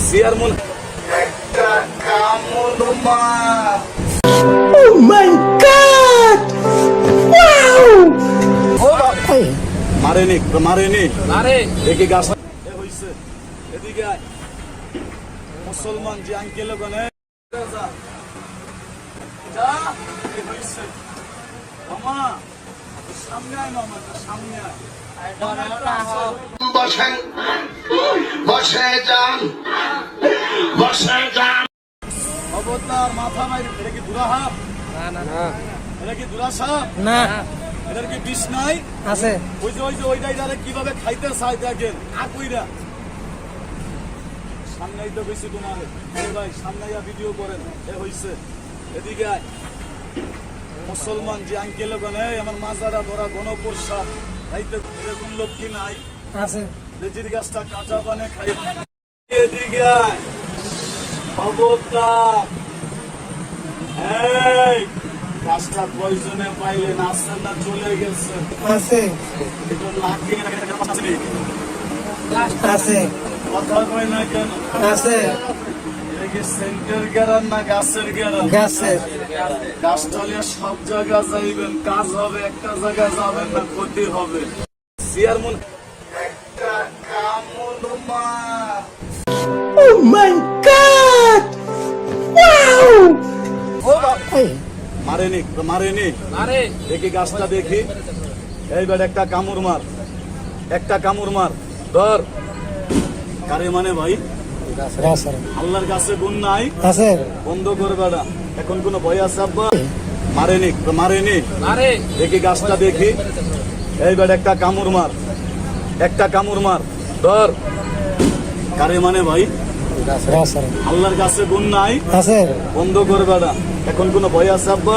Chairman একটা কামড় মার। Oh my God! Wow! মারেনি আরে দেখি গাছ হইছে এদিকে আয়। মুসলমান যে আঙ্কেল ওখানে যা এ হইছে মামা সামনে আয় মামা সামনে আয় বসেন বসে যান বসে যান খবরদার মাথা মাইরে এটা কি দুরাহাব এটা কি দুরাসাপ না এটার কি বিষ নাই আছে ওই যে ওইটাই যারা কিভাবে খাইতে চায় দেখেন আকুইরা সামনে আইতে বেশি তোমার ভাই সামনে আইয়া ভিডিও করেন এ হইছে এদিকে আয়। মুসলমান যে আঙ্কেল ওখানে আমার মাজারা ধরা গণপ্রসাদ খাইতে এরকম লোক কি নাই আছে লেজির গাছটা কাঁচা পানে খাই এদিকে আয়। খবরদার এই গাছটা প্রয়োজনে পাইলেন আসছেন না চলে গেছে আছে এটা লাগিয়ে আছে কথা কয় না কেন আছে এটা কি সেন্টের গেরান না গাছের গেরান গাছের গাছটা নিয়ে সব জায়গা যাইবেন কাজ হবে একটা জায়গায় যাবেন না ক্ষতি হবে চেয়ারম্যান একটা কামড় মার। Oh my God! Wow! মারেনি আরে দেখি গাছটা দেখি এইবার একটা কামড় মার ধর কারে মানে ভাই আল্লাহর কাছে গুণ নাই আছে বন্ধ করে বেড়া এখন কোনো ভয় আছে আব্বা মারেনি আরে দেখি গাছটা দেখি এইবার একটা কামড় মার ধর কারে মানে ভাই আল্লাহর কাছে গুণ নাই আছে বন্ধ করে বেড়া এখন কোনো ভয় আছে আব্বা